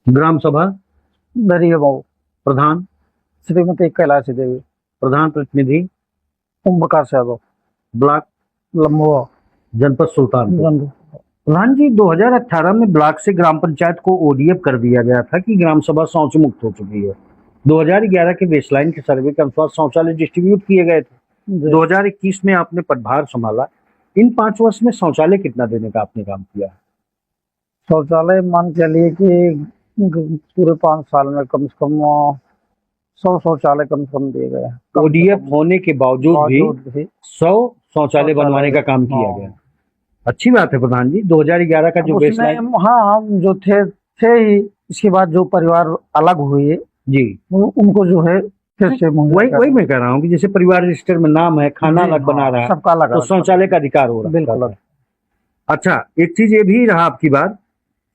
ग्राम सभा दरियाबाऊ प्रधान, श्रीमती कैलाशी देवी, प्रधान प्रतिनिधि, ओम प्रकाश यादव, ब्लॉक लम्बुआ, जनपद सुल्तानपुर। गंडू। प्रधान जी, 2018 में ब्लॉक से ग्राम पंचायत को ओडीएफ कर दिया गया था कि ग्राम सभा शौच मुक्त हो चुकी है। 2011 के बेसलाइन के सर्वे के अनुसार शौचालय डिस्ट्रीब्यूट किए गए थे। 2021 में आपने पदभार संभाला। इन 5 वर्ष में शौचालय कितना देने का आपने काम किया है? शौचालय मान के चलिए कि पूरे 5 साल में कम से कम 100 शौचालय कम से कम दिए गए। ओडीएफ होने के बावजूद भी 100 शौचालय बनवाने का काम किया गया। अच्छी बात है प्रधान जी। 2011 का जो बेसलाइन, हाँ हम जो थे ही, इसके बाद जो परिवार अलग हुए जी, उनको जो है फिर से वही मैं कह रहा हूँ कि जैसे परिवार रजिस्टर में नाम है, खाना अलग बना रहा है, सबका अलग, तो शौचालय का अधिकार हो रहा है। बिल्कुल। अच्छा, एक चीज ये भी रहा आपकी बात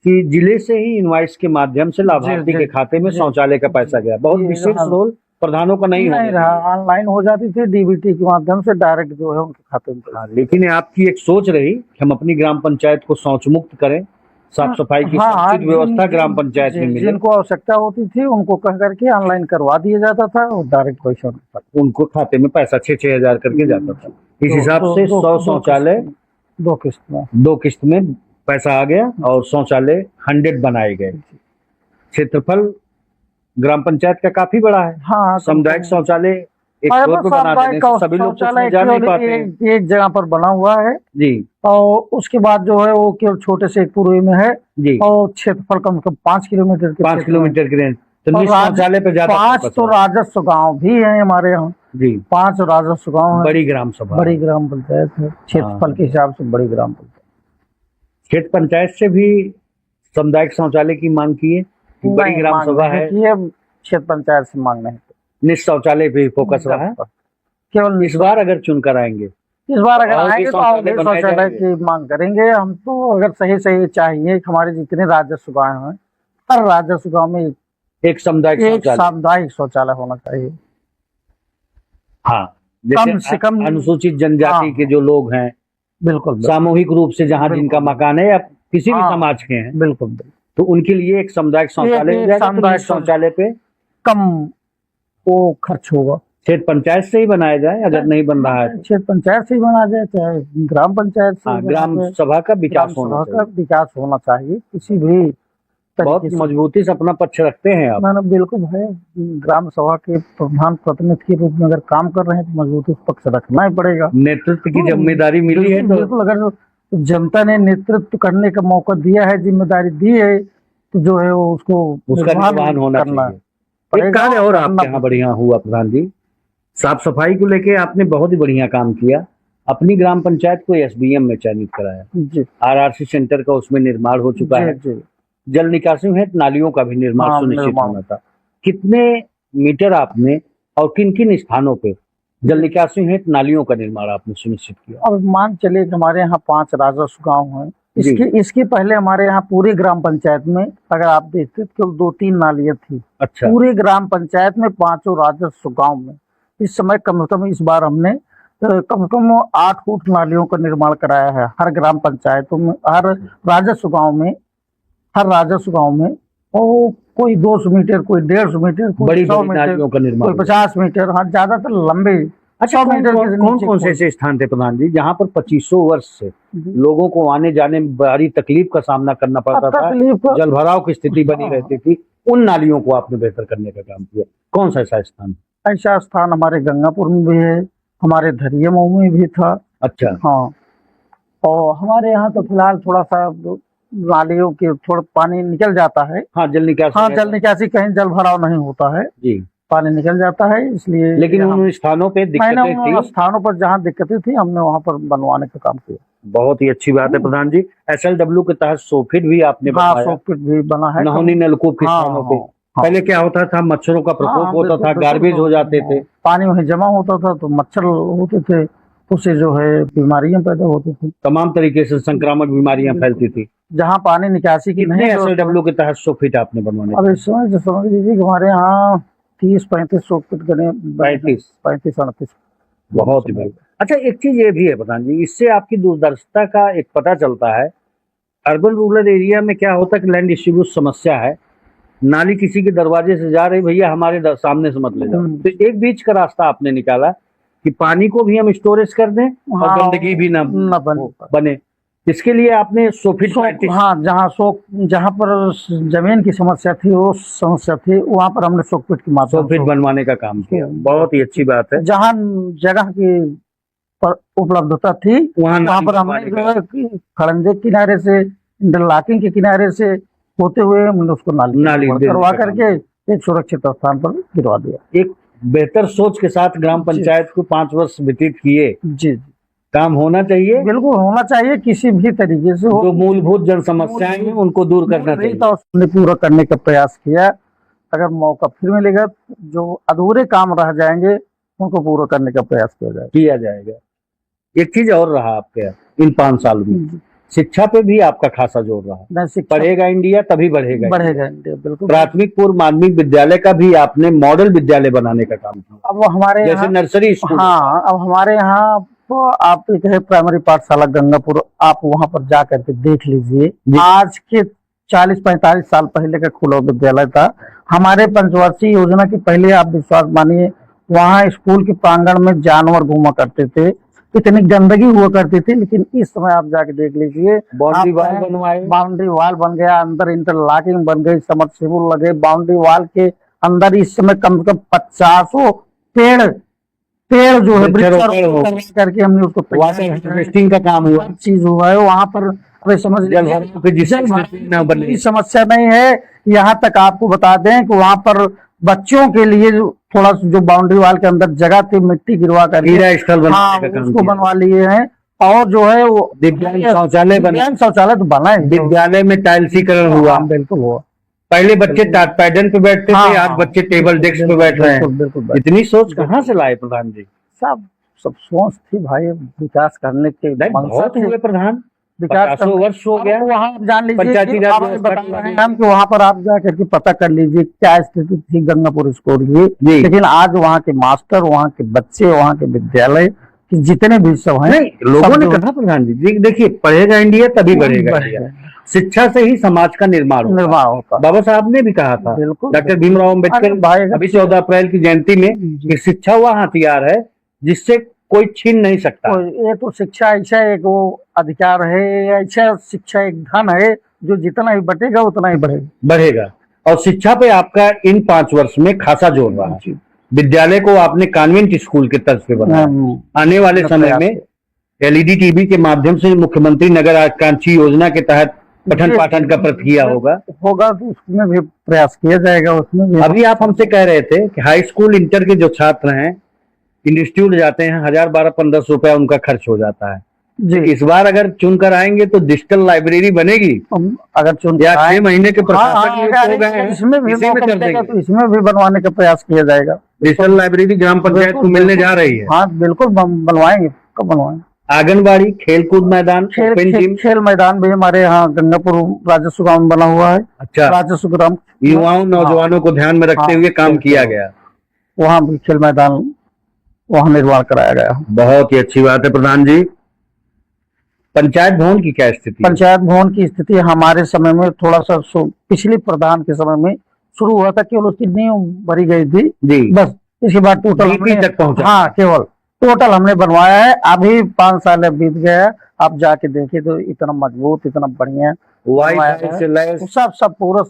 कि जिले से ही इनवाइस के माध्यम से लाभार्थी के खाते में शौचालय का पैसा गया। बहुत विशेष रोल प्रधानों का नहीं रहा, ऑनलाइन हो जाती थी, डीबीटी के माध्यम से डायरेक्ट जो है उनके खाते में। लेकिन आपकी एक सोच रही कि हम अपनी ग्राम पंचायत को शौच मुक्त करें, साफ सफाई की समुचित व्यवस्था ग्राम पंचायत में मिले। जिनको आवश्यकता होती थी उनको कह करके ऑनलाइन करवा दिया जाता था और डायरेक्ट पैसा उनको खाते में पैसा 6-6 हजार करके जाता था। इस हिसाब से 100 शौचालय 2 किस्त में पैसा आ गया और शौचालय 100 बनाए गए। क्षेत्रफल ग्राम पंचायत का काफी बड़ा है। हाँ, सामुदायिक शौचालय एक फ्लोर पे बना देने से सभी लोग जा नहीं पाते हैं। एक जगह पर बना हुआ है जी, और उसके बाद जो है वो केवल छोटे से एक पूर्वी में है जी, और क्षेत्रफल कम से कम 5 किलोमीटर के 5 किलोमीटर की रेंज। तो शौचालय पे ज्यादा 5 तो राजस्व गांव भी है हमारे यहाँ जी, 5 राजस्व गांव है। बड़ी ग्राम सभा, बड़ी ग्राम पंचायत है, क्षेत्रफल के हिसाब से बड़ी ग्राम पंचायत। क्षेत्र पंचायत से भी सामुदायिक शौचालय की मांग की है? बड़ी ग्राम सभा है, क्षेत्र पंचायत से मांग नहीं, निश्चित शौचालय पे फोकस रहा है। केवल इस बार अगर चुनकर आएंगे, इस बार अगर आएंगे तो शौचालय की मांग करेंगे हम। तो अगर सही चाहिए, हमारे जितने राजस्व गाँव हैं हर राजस्व गाँव में एक सामुदायिक शौचालय होना चाहिए। हाँ, कम से कम अनुसूचित जनजाति के जो लोग हैं, बिल्कुल सामूहिक रूप से जहाँ जिनका मकान है या किसी भी समाज के हैं, बिल्कुल, तो उनके लिए एक सामुदायिक शौचालय, सामुदायिक शौचालय पे कम वो खर्च होगा। क्षेत्र पंचायत से ही बनाया जाए, अगर नहीं बन रहा है क्षेत्र पंचायत से ही बना जाए, चाहे ग्राम पंचायत से। ग्राम सभा का विकास होना चाहिए। किसी भी बहुत मजबूती से अपना पक्ष रखते हैं आप। मैंने बिल्कुल भाई, ग्राम सभा के प्रधान प्रतिनिधि के रूप में अगर काम कर रहे हैं तो मजबूती से पक्ष रखना ही पड़ेगा। नेतृत्व की जिम्मेदारी मिली है तो बिल्कुल, अगर जनता ने नेतृत्व करने का मौका दिया है, जिम्मेदारी दी है, तो जो है वो उसका निर्वहन होना चाहिए। एक कार्य और आपके यहाँ बढ़िया हुआ प्रधान जी, साफ सफाई को लेके आपने बहुत ही बढ़िया काम किया। अपनी ग्राम पंचायत को एसबीएम में चयनित कराया। आरआरसी सेंटर का उसमें निर्माण हो चुका है। जल निकासी है, नालियों का भी निर्माण सुनिश्चित होना था। कितने मीटर आपने और किन किन स्थानों पे जल निकासी है, नालियों का निर्माण आपने सुनिश्चित किया? अब मान चलिए कि हमारे यहाँ 5 राजस्व गाँव हैं। इसके पहले हमारे यहाँ पूरी ग्राम पंचायत में अगर आप देखते तो 2-3 नालियां थी। अच्छा, पूरी ग्राम पंचायत में 5 राजस्व गाँव में इस समय कम से कम इस बार हमने कम से कम 8 फुट नालियों का निर्माण कराया है। हर ग्राम पंचायतों में, हर राजस्व गाँव में, और कोई 200 मीटर, कोई 150 मीटर, कोई 100 मीटर, कोई 50 मीटर, हाँ ज्यादातर लंबे। अच्छा, कौन से ऐसे स्थान थे प्रधान जी जहाँ पर 2500 वर्ष से लोगों को आने जाने में बड़ी तकलीफ का सामना करना पड़ता था, जल भराव की स्थिति बनी रहती थी? उन नालियों को आपने बेहतर करने का काम किया। कौन सा ऐसा स्थान? ऐसा स्थान हमारे गंगापुर में भी है, हमारे धरियामऊ में भी था। अच्छा, हाँ, और हमारे यहाँ तो फिलहाल थोड़ा सा नालियों के थोड़ा पानी निकल जाता है। हाँ, जल निकासी कहीं जल भराव नहीं होता है जी, पानी निकल जाता है, इसलिए। लेकिन उन स्थानों पे दिक्कतें थी, स्थानों पर जहाँ दिक्कतें थी हमने वहाँ पर बनवाने का काम किया। बहुत ही अच्छी बात है प्रधान जी। SLW के तहत सोफिट भी आपने बनाया? सोफिट भी बना है नहोनी नलकूप के स्थानों पे। पहले क्या होता था, मच्छरों का प्रकोप होता था, गार्बेज हो जाते थे, पानी वहीं जमा होता था तो मच्छर होते थे, उससे जो है बीमारियां पैदा होती थी, तमाम तरीके से संक्रामक बीमारियां फैलती थी। जहाँ पानी निकासी की नहीं। SLW के तहत सोफिट आपने बनवाने? अब इस समय समझ लीजिए हमारे यहाँ 30-35 सोफिट बने। 35-38। बहुत ही बढ़िया। अच्छा, एक चीज ये भी है प्रधान जी, इससे आपकी दूरदर्शिता का एक पता चलता है। अर्बन रूरल एरिया में क्या होता है कि लैंड डिस्ट्रीब्यूट समस्या है, नाली किसी के दरवाजे से जा रही, भैया हमारे सामने से मत ले जाओ। तो एक बीच का रास्ता आपने निकाला कि पानी को भी हम स्टोरेज कर दें और हाँ, गंदगी भी ना बने। बने। इसके लिए आपने सोफिट हाँ, जहाँ पर जमीन की समस्या थी, वो समस्या थी, वहाँ पर हमने सोफिट की मात्रा सोफिट बनवाने का काम किया। बहुत ही अच्छी बात है। जहाँ जगह की उपलब्धता थी वहाँ पर हमने जो है कि खड़ंजे किनारे से, इंटरलॉकिंग के किनारे से होते हुए हमने उसको नाली करवा करके एक सुरक्षित स्थान पर गिरवा दिया। एक बेहतर सोच के साथ ग्राम पंचायत को 5 वर्ष व्यतीत किए। जी, काम होना चाहिए, बिल्कुल होना चाहिए, किसी भी तरीके से हो। जो मूलभूत जन समस्याएं हैं उनको दूर करना चाहिए। तो उसने पूरा करने का प्रयास किया। अगर मौका फिर मिलेगा, जो अधूरे काम रह जाएंगे उनको पूरा करने का प्रयास किया जाएगा। एक चीज और रहा आपके इन 5 साल में, शिक्षा पे भी आपका खासा जोर रहा। पढ़ेगा इंडिया तभी बढ़ेगा इंडिया, बिल्कुल। प्राथमिक पूर्व माध्यमिक विद्यालय का भी आपने मॉडल विद्यालय बनाने का काम किया। अब हमारे जैसे नर्सरी स्कूल। हाँ, अब हमारे यहाँ तो आप एक प्राइमरी पाठशाला गंगापुर, आप वहाँ पर जा करके देख लीजिए। आज के 40-45 साल पहले का खुला विद्यालय था। हमारे पंचवर्षीय योजना के पहले आप विश्वास मानिए, वहाँ स्कूल के प्रांगण में जानवर घूमा करते थे, इतनी गंदगी हुआ करती थी। लेकिन इस समय आप जाके देख लीजिए, बाउंड्री वाल बन गया, अंदर इंटरलॉकिंग बन गई, समरसेबुल लगे, बाउंड्री वाल के अंदर इस समय कम से कम 50 पेड़ जो है करके हमने उसको हार्वेस्टिंग का काम हुआ, चीज हुआ है वहाँ पर। समझ समस्या नहीं है। यहाँ तक आपको बता दें कि वहाँ पर बच्चों के लिए थोड़ा जो बाउंड्री वाल के अंदर जगह थी, मिट्टी गिरवा कर उसको बनवा लिए हैं। और जो है वो दिव्यांग शौचालय तो बना है। विद्यालय में टाइल्सीकरण हुआ, बिल्कुल हुआ। पहले बच्चे पैडन पे बैठते थे, आज बच्चे टेबल डेस्क पे बैठ रहे हैं। इतनी सोच कहाँ से लाए प्रधान जी? सब सोच थी भाई, विकास करने के बहुत हुए प्रधान। विकास 50 वर्ष हो गया। वहाँ जान लीजिए, पंचायती राज हम कि वहाँ पर आप जाकर के पता कर लीजिए क्या स्थिति थी गंगापुर स्कूल की। लेकिन आज वहाँ के मास्टर, वहाँ के बच्चे, वहाँ के विद्यालय कि जितने भी सब हैं, लोगों ने कहा प्रधान जी, देखिए पढ़ेगा इंडिया तभी बढ़ेगा इंडिया। शिक्षा से ही समाज का निर्माण होता। बाबा साहब ने भी कहा था, डॉक्टर भीमराव अम्बेडकर, अभी 14 अप्रैल की जयंती में, कि शिक्षा वह हथियार है जिससे कोई छीन नहीं सकता। ये तो शिक्षा ऐसा एक वो अधिकार है, ऐसा शिक्षा एक धन है जो जितना ही बटेगा उतना ही बढ़ेगा। और शिक्षा पे आपका इन 5 वर्ष में खासा जोर रहा। विद्यालय को आपने कॉन्वेंट स्कूल के तर्ज पे बनाया। आने वाले समय में LED टीवी के माध्यम से मुख्यमंत्री नगर आकांक्षी योजना के तहत पठन पाठन का प्रक्रिया होगा तो उसमें भी प्रयास किया जाएगा। उसमें भी अभी आप हमसे कह रहे थे कि हाई स्कूल इंटर के जो छात्र हैं इंस्टीट्यूट जाते हैं, 1000-1200-1500 रुपया उनका खर्च हो जाता है जी। इस बार अगर चुनकर आएंगे तो डिजिटल लाइब्रेरी बनेगी। अगर 6 महीने के प्रशासक इसमें भी बनवाने का प्रयास किया जाएगा। डिजिटल लाइब्रेरी ग्राम पंचायत को मिलने जा रही है। हाँ बिल्कुल बनवाएंगे। कब बनवाएंगे? आंगनबाड़ी, खेलकूद मैदान, खेल मैदान भी हमारे यहाँ गंगापुर राजस्व ग्राम बना हुआ है। अच्छा, राजस्व ग्राम युवाओं नौजवानों को ध्यान में रखते हुए काम किया गया। वहाँ भी खेल मैदान वहाँ निर्माण कराया गया। बहुत ही अच्छी बात है प्रधान जी। पंचायत भवन की क्या स्थिति? पंचायत भवन की स्थिति हमारे समय में थोड़ा सा पिछले प्रधान के समय में शुरू हुआ था, केवल उसकी नींव भरी गई थी जी, बस। इसके बाद टोटल केवल टोटल हमने बनवाया है। अभी 5 साल बीत गया, आप जाके देखिए तो इतना मजबूत, इतना बढ़िया सब पूरा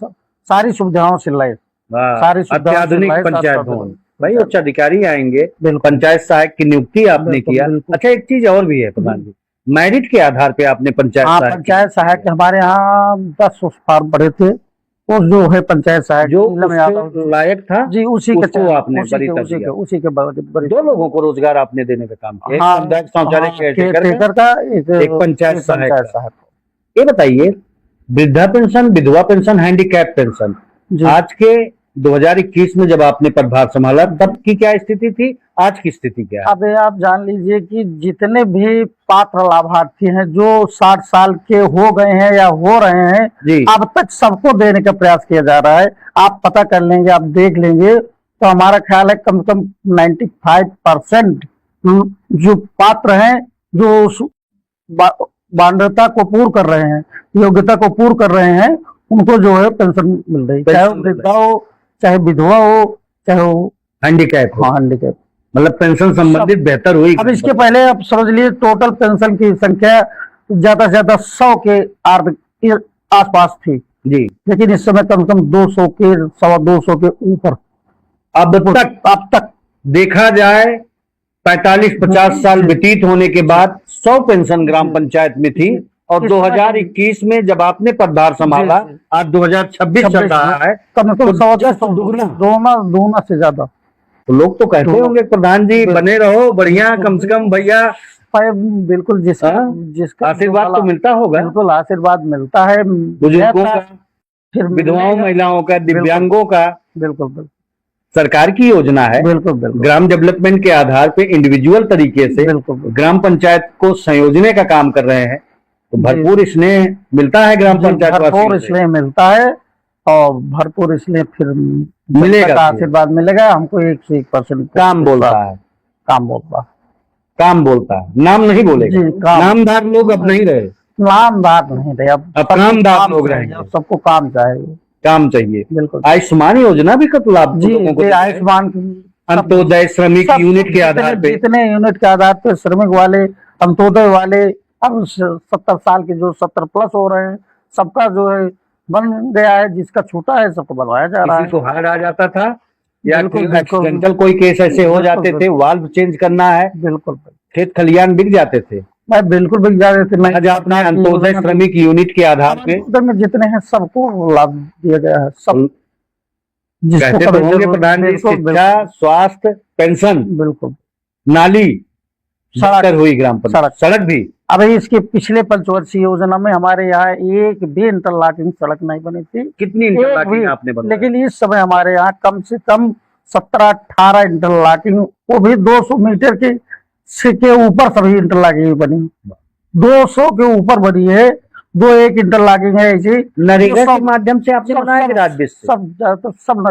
सारी सुविधाओं से लैस, सारी अत्याधुनिक पंचायत भवन। भाई उच्च अधिकारी आएंगे, पंचायत सहायक की नियुक्ति आपने किया। अच्छा, एक चीज और भी है प्रधान जी, मेरिट के आधार पे आपने पंचायत सहायक हमारे यहाँ 10 फॉर्म पड़े थे। वो जो है पंचायत सहायक जो लायक था जी, उसी के आपने उसी के 2 लोगों को रोजगार आपने देने का काम किया। एक पंचायत सहायक। ये बताइए, वृद्धा पेंशन, विधवा पेंशन, हैंडीकैप पेंशन, आज के 2021 में जब आपने पदभार संभाला तब की क्या स्थिति थी, आज की स्थिति क्या है? अब आप जान लीजिए कि जितने भी पात्र लाभार्थी हैं जो 60 साल के हो गए हैं या हो रहे हैं जी, अब तक सबको देने का प्रयास किया जा रहा है। आप पता कर लेंगे, आप देख लेंगे तो हमारा ख्याल है कम से कम 95% जो पात्र हैं, जो बाध्यता को पूर्ण कर रहे हैं, योग्यता को पूर्ण कर रहे हैं, उनको जो है पेंशन मिल रही है, चाहे वो वृद्धा हो, चाहे विधवा हो, चाहे वो हैंडीकैप हो, हैंडीकैप। मतलब पेंशन संबंधित बेहतर हुई। अब इसके पहले आप समझ लीजिए टोटल पेंशन की संख्या ज्यादा से ज्यादा 100 के आसपास थी जी, लेकिन इस समय कम से कम 200 के 225 के ऊपर अब तक देखा जाए 45-50 साल व्यतीत होने के बाद 100 पेंशन ग्राम पंचायत में थी, और 2021 में जब आपने पदभार संभाला, आज 2026 चल रहा है, कम से कम दोगुना से ज्यादा। तो लोग तो कहते होंगे प्रधान जी बने रहो बढ़िया, कम से कम भैया बिल्कुल जिसका आशीर्वाद तो मिलता होगा। बिल्कुल आशीर्वाद मिलता है, बुजुर्गों का, फिर विधवाओं महिलाओं का, दिव्यांगों का। बिल्कुल बिल्कुल सरकार की योजना है, बिल्कुल बिल्कुल ग्राम डेवलपमेंट के आधार पे इंडिविजुअल तरीके से ग्राम पंचायत को संयोजने का काम कर रहे हैं, तो भरपूर स्नेह मिलता है ग्राम पंचायत, भरपूर स्नेह मिलता है और भरपूर इसलिए फिर मिलेगा, आशीर्वाद मिलेगा हमको 101% काम बोलता है, काम बोलता नाम नहीं बोलेगा, नामदार लोग अब नहीं रहे, नामदार नहीं रहे, अब कामदार लोग रहेंगे, सबको काम चाहिए, काम चाहिए। बिल्कुल। आयुष्मान योजना भी कब लाभ लोगों को, आयुष्मान अंत्योदय श्रमिक यूनिट के आधार पे, जितने यूनिट के आधार पे श्रमिक वाले, अंत्योदय वाले, अब 70 साल के जो 70 प्लस हो रहे हैं, सबका जो है बन गया है, जिसका छूटा है सबको बनवाया जा रहा है। किसी को हार्ट आ जाता था या एक्सीडेंटल कोई केस ऐसे हो जाते थे, वाल्व चेंज करना है, बिल्कुल खेत खलियान बिक जाते थे, बिल्कुल बिक जाते थे। आज अपना अंत्योदय श्रमिक यूनिट के आधार पे में जितने हैं सबको लाभ दिया गया है, सब कहते तो होंगे प्रधान जी, शिक्षा, स्वास्थ्य, पेंशन, बिल्कुल, नाली, सड़क हुई, ग्राम पंचायत सड़क भी। अभी इसके पिछले पंचवर्षीय योजना में हमारे यहाँ एक भी इंटरलॉकिंग सड़क नहीं बनी थी। कितनी इंटरलॉकिंग आपने बनाई? लेकिन इस समय हमारे यहाँ कम से कम 17-18 इंटरलॉकिंग, वो भी 200 मीटर के ऊपर सभी इंटरलॉकिंग बनी, 200 के ऊपर बनी है। एक इंटरलॉकिंग है ऐसी नरेगा के माध्यम से आपने बनाया, राज्य से सब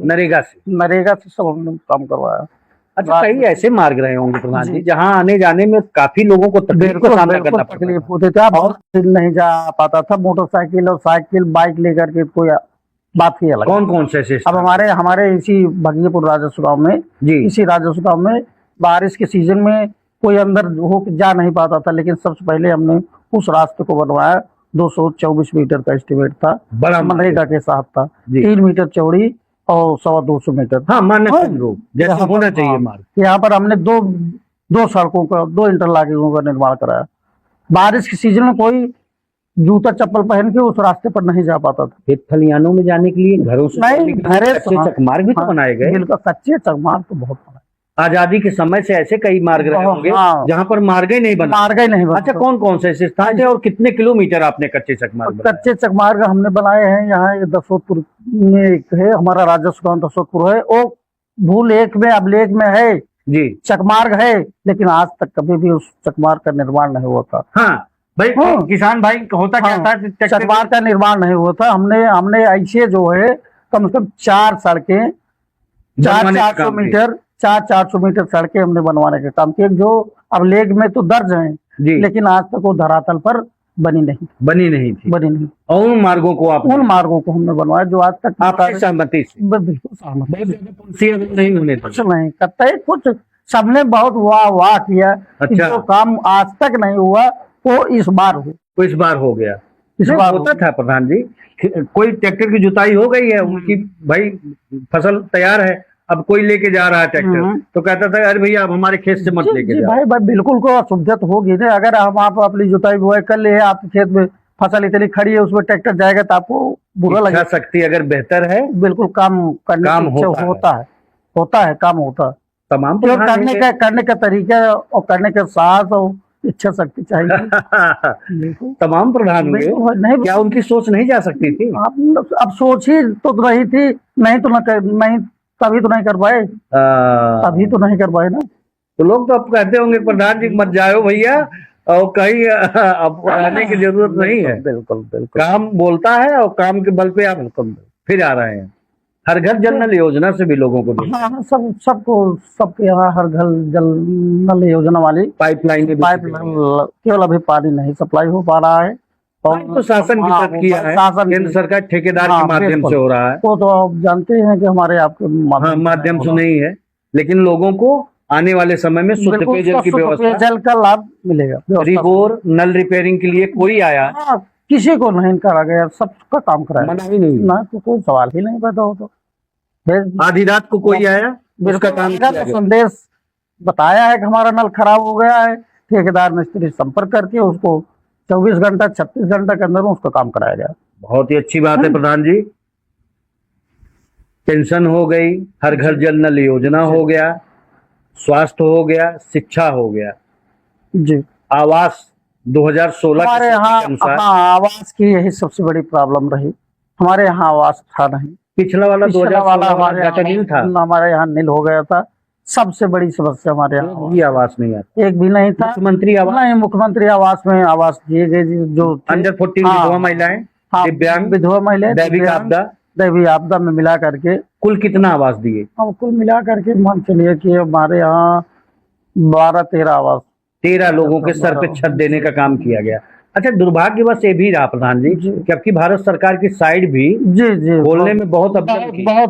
नरेगा से सब हमने काम करवाया। अच्छा, कई ऐसे मार्ग रहे होंगे प्रधान जी जहाँ आने जाने में काफी लोगों को तकलीफ होते थे, बहुत नहीं जा पाता था, मोटरसाइकिल और साइकिल बाइक लेकर के, कोई बात ही अलग। कौन से अब हमारे इसी भगीपुर राजस्व गाँव में, इसी राजस्व गाँव में बारिश के सीजन में कोई अंदर हो जा नहीं पाता था, लेकिन सबसे पहले हमने उस रास्ते को बनवाया। 224 मीटर का एस्टिमेट था, बड़ा मनरेगा के साथ था, 3 मीटर चौड़ी और 225 मीटर। हाँ, जैसा होना चाहिए मार्ग। यहाँ पर हमने दो सड़कों का, 2 इंटरलॉकिंगों का निर्माण कराया। बारिश के सीजन में कोई जूता चप्पल पहन के उस रास्ते पर नहीं जा पाता था। खेत खलियानों में जाने के लिए घरों से नहीं, कच्चे चकमार्ग भी तो बनाए गए। कच्चे चकमार्ग तो बहुत बनाए। आजादी के समय से ऐसे कई मार्ग रहे होंगे जहाँ पर मार्ग ही नहीं बना। अच्छा, कौन से ऐसे स्थान थे और कितने किलोमीटर आपने कच्चे चकमार्ग? कच्चे चकमार्ग हमने बनाए हैं यहाँ, ये दसोतपुर में एक है, हमारा राजस्व गाँव दसोतपुर है, वो भूल एक में अभिलेख में है जी, चकमार्ग है, लेकिन आज तक कभी भी उस चकमार्ग का निर्माण नहीं हुआ था। हाँ भाई, किसान भाई होता क्या था, चकमार्ग का निर्माण नहीं हुआ था। हमने ऐसे जो है कम से कम 4 सड़कें, 400 मीटर 400 मीटर सड़कें हमने बनवाने का काम किया, जो अभिलेख में तो दर्ज हैं, लेकिन आज तक वो धरातल पर बनी नहीं थी। और उन मार्गों को हमने बनवाया जो आज तक आपकी सहमति से, बिल्कुल सहमति, कुछ नहीं करते, कुछ सबने बहुत वाह किया। अच्छा, जो काम आज तक नहीं हुआ वो इस बार हो गया। इस बार होता था प्रधान जी, कोई ट्रैक्टर की जुताई हो गई है, उनकी भाई फसल तैयार है, अब कोई लेके जा रहा है ट्रैक्टर, तो कहता था अरे भैया आप हमारे खेत से मत लेके जाओ। भाई बिल्कुल को असुविधा तो होगी ना, अगर हम आप अपनी जुताई बुआई कर ले, आपके खेत में फसल इतनी खड़ी है, उसमें ट्रैक्टर जाएगा तो आपको बुरा लगेगा। शक्ति अगर बेहतर है, बिल्कुल काम होता है। तमाम करने का तरीका और करने के साथ और इच्छा शक्ति चाहिए। तमाम प्रधान नहीं, क्या उनकी सोच नहीं जा सकती थी? अब सोच ही तो रही थी, नहीं तभी तो नहीं कर पाए ना। तो लोग तो अब कहते होंगे प्रधान जी मत जाओ भैया, और कहीं अब आने की जरूरत नहीं है। बिल्कुल काम बोलता है और काम के बल पे आप फिर आ रहे हैं। हर घर जल नल योजना से भी लोगों को सबके यहाँ हर घर जल नल योजना वाली पाइपलाइन केवल अभी पानी नहीं सप्लाई हो पा रहा है, तो शासन की तरफ किया है, केंद्र सरकार ठेकेदार के माध्यम से हो रहा है, वो तो आप जानते हैं कि हमारे आपके माध्यम से नहीं है, लेकिन लोगों को आने वाले समय में शुद्ध पेयजल की व्यवस्था, पेयजल का लाभ मिलेगा। रिगोर नल रिपेयरिंग के लिए कोई आया, किसी को नहीं करा गया, सबका काम कराया, मना ही नहीं ना तो कोई सवाल ही नहीं पैदा हो। तो आधी रात को कोई आया, उसका काम किया गया। संदेश बताया है कि हमारा नल खराब हो गया है, ठेकेदार मिस्त्री संपर्क करके उसको 24 घंटा 36 घंटा के अंदर उसका काम कराया गया। बहुत ही अच्छी बात है प्रधान जी। पेंशन हो गई, हर घर जल नल योजना हो गया, स्वास्थ्य हो गया, शिक्षा हो गया जी, आवास 2016 हमारे यहाँ आवास की यही सबसे बड़ी प्रॉब्लम रही। हमारे यहाँ आवास था नहीं, पिछला वाला 2016 हमारे नील था, हमारे यहाँ नील हो गया था। सबसे बड़ी समस्या हमारे यहाँ भी आवास नहीं आता, एक भी नहीं था। मुख्यमंत्री आवास नहीं, मुख्यमंत्री आवास में आवास दिए गए जो अंडर 14 विधवा महिलाएं, दिव्यांग, विधवा महिलाएं, दैवी आपदा में मिला करके कुल कितना आवास दिए? हम कुल मिला करके मान चलिए कि हमारे यहाँ 12-13 आवास, 13 लोगों के सर पे छत देने का काम किया गया। अच्छा, दुर्भाग्यवश ये भी रहा प्रधान जी कि आपकी भारत सरकार की साइड भी जी खोलने में बहुत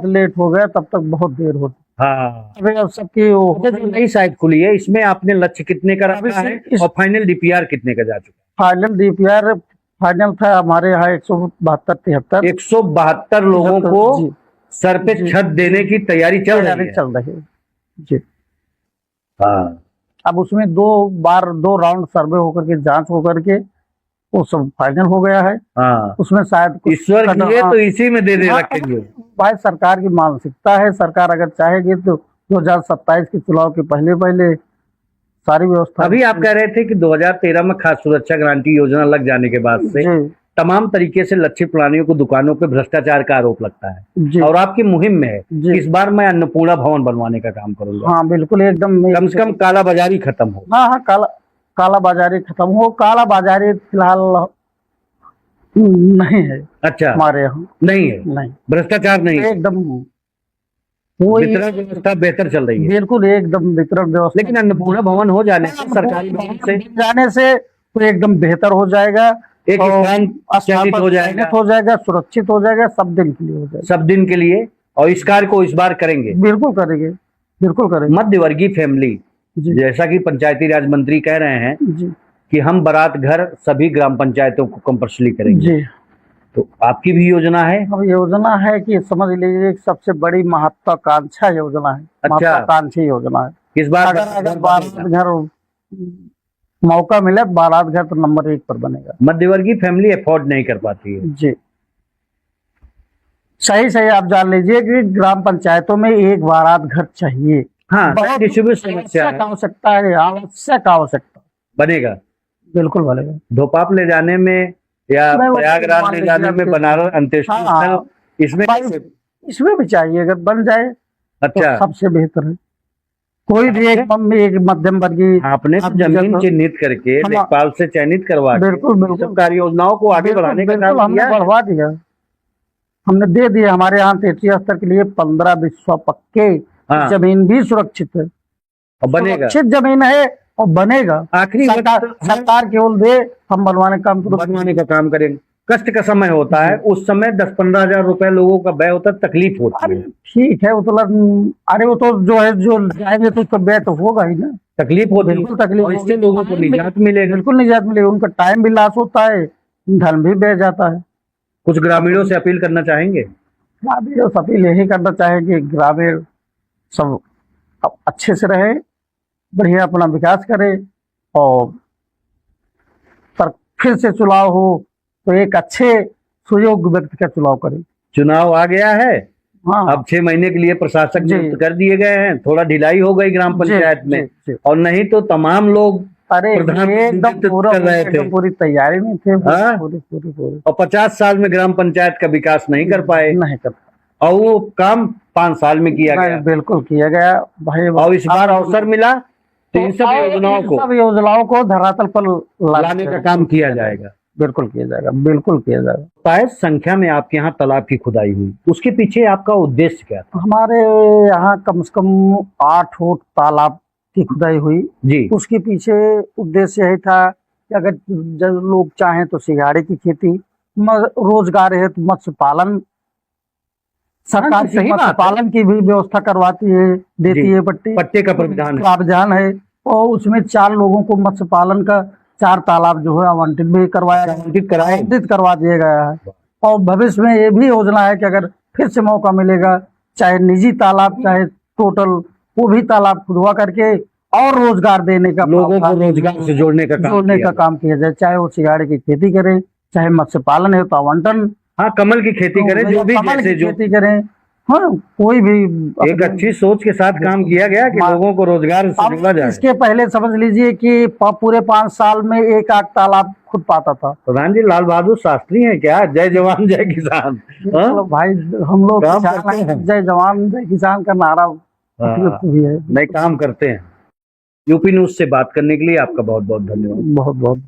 लेट हो गया, तब तक बहुत देर होती। हाँ, अब सबकी नई साइट खुली है, इसमें आपने लक्ष्य कितने का रखा है और फाइनल डीपीआर कितने का जा चुका? फाइनल डीपीआर फाइनल था हमारे यहाँ 172 लोगों को सर पे छत देने की तैयारी चल रही है जी। हाँ, अब उसमें 2 राउंड सर्वे होकर के जांच होकर के वो सब फाइनल हो गया है। हाँ, उसमें शायद ईश्वर किए तो इसी में दे रखेंगे। भाई सरकार की मानसिकता है, सरकार अगर चाहेगी तो 2027 के चुनाव के पहले सारी व्यवस्था। अभी आप कह रहे थे कि 2013 में खाद्य सुरक्षा गारंटी योजना लग जाने के बाद से तमाम तरीके से लक्षित प्राणियों को दुकानों पे भ्रष्टाचार का आरोप लगता है और आपकी मुहिम में है इस बार मैं अन्नपूर्णा भवन बनवाने का काम करूंगा। हाँ बिल्कुल, एकदम कम से कम काला बाजारी खत्म हो। हाँ, काला बाजारी खत्म हो। काला बाजारी फिलहाल नहीं है। अच्छा, हमारे यहाँ नहीं है, नहीं भ्रष्टाचार नहीं है, एकदम वितरण व्यवस्था बेहतर चल रही है। बिल्कुल एकदम वितरण व्यवस्था, लेकिन अन्नपूर्णा भवन हो जाने से, सरकारी भवन से जाने से तो एकदम बेहतर हो जाएगा, एक स्थान हो जाएगा, सुरक्षित हो जाएगा, सब दिन के लिए हो जाएगा, सब दिन के लिए। और इस कार्य को इस बार करेंगे? बिल्कुल करेंगे, बिल्कुल करेंगे। मध्यवर्गीय फैमिली, जैसा कि पंचायती राज मंत्री कह रहे हैं कि हम बारात घर सभी ग्राम पंचायतों को कंपल्सरी करेंगे जी। तो आपकी भी योजना है? अब योजना है कि समझ लीजिए सबसे बड़ी महत्वाकांक्षा योजना है। अच्छा, महत्वाकांक्षी योजना है। इस बार अगर बारात घर मौका मिले, बारात घर तो नंबर 1 पर बनेगा। मध्यवर्गीय फैमिली अफोर्ड नहीं कर पाती है जी। सही आप जान लीजिए कि ग्राम पंचायतों में एक बारात घर चाहिए। हाँ, आवश्यकता है, आवश्यकता बनेगा, बिल्कुल बनेगा। भोपाल ले जाने में या प्रयागराज ले जाने में, बनारस अंत्येष्टि स्थल इसमें भी चाहिए, अगर बन जाए अच्छा तो सबसे बेहतर है। कोई भी एक मध्यम वर्गीय, आपने जमीन चिन्हित करके लेखपाल से चयनित करवा, बिल्कुल सब कार्य योजनाओं को आगे बढ़ाने का काम हमने बढ़वा दिया, हमने दे दिया। हमारे यहाँ 33 स्तर के लिए 15-20 पक्के जमीन भी सुरक्षित है और बनेगा, सुरक्षित जमीन है और बनेगा। आखिरी सरकार केवल दे, हम बनवाने का काम करेंगे। कष्ट का समय होता है, उस समय 10-15 हजार रुपए लोगों का व्यय होता है, तकलीफ होती है। ठीक है, वो तो अरे वो तो जो है जो जाएंगे तो उसका व्यय तो होगा ही ना, तकलीफ होती है, बिल्कुल तकलीफ, इससे लोगों को निजात मिलेगी, बिल्कुल निजात मिलेगी। उनका टाइम भी लॉस होता है, धन भी बह जाता है। कुछ ग्रामीणों से अपील करना चाहेंगे? ग्रामीणों से अपील यही करना चाहेंगे, ग्रामीण सब अच्छे से रहे, बढ़िया अपना विकास करे और फिर से चुनाव हो तो एक अच्छे सुयोग्य व्यक्ति का चुनाव करें। चुनाव आ गया है, हाँ, अब 6 महीने के लिए प्रशासक नियुक्त कर दिए गए हैं। थोड़ा ढिलाई हो गई ग्राम पंचायत में, और नहीं तो तमाम लोग एकदम पूरी तैयारी में थे, पूरी। और 50 साल में ग्राम पंचायत का विकास नहीं कर पाए, और वो काम 5 साल में किया गया, बिल्कुल किया गया भाई। और इस बार अवसर मिला तो इन सब योजनाओं को धरातल पर लाने का काम किया जाएगा, बिल्कुल किया जाएगा, बिल्कुल किया जाएगा। शायद संख्या में आपके यहाँ तालाब की खुदाई हुई, उसके पीछे आपका उद्देश्य क्या था? हमारे यहाँ कम से कम 8 फुट तालाब की खुदाई हुई जी। उसके पीछे उद्देश्य यही था कि अगर जब लोग चाहें तो सिंघाड़े की खेती, रोजगार है तो मत्स्य पालन, सरकार सही की बात मत्स्य है। पालन की भी व्यवस्था करवाती है, देती जी। है पट्टी, पट्टे का प्रावधान है। प्रावधान है। और उसमें 4 लोगों को मत्स्य पालन का 4 तालाब जो है आवंटित भी आवंटित करवा दिया गया है। और भविष्य में ये भी योजना है कि अगर फिर से मौका मिलेगा, चाहे निजी तालाब चाहे टोटल, वो भी तालाब खुदवा करके और रोजगार देने का, लोगों को रोजगार से जोड़ने का काम किया जाए। चाहे वो सिंघाड़े की खेती करें, चाहे मत्स्य पालन है तो आवंटन, हाँ, कमल की खेती करें, जो भी कमल जैसे की जो खेती करें। हाँ, कोई भी एक अच्छी सोच के साथ काम किया गया कि लोगों को रोजगार से जोड़ा अब जाए। इसके पहले समझ लीजिए कि पूरे 5 साल में 1 आध तालाब खुद पाता था। प्रधान जी लाल बहादुर शास्त्री हैं क्या? जय जवान जय किसान। हाँ? मतलब भाई हम लोग काम किसान करते हैं, हैं। जय जवान जय किसान का नारा हाँ, भी है। नए काम करते हैं। यूपी न्यूज से बात करने के लिए आपका बहुत बहुत धन्यवाद। बहुत बहुत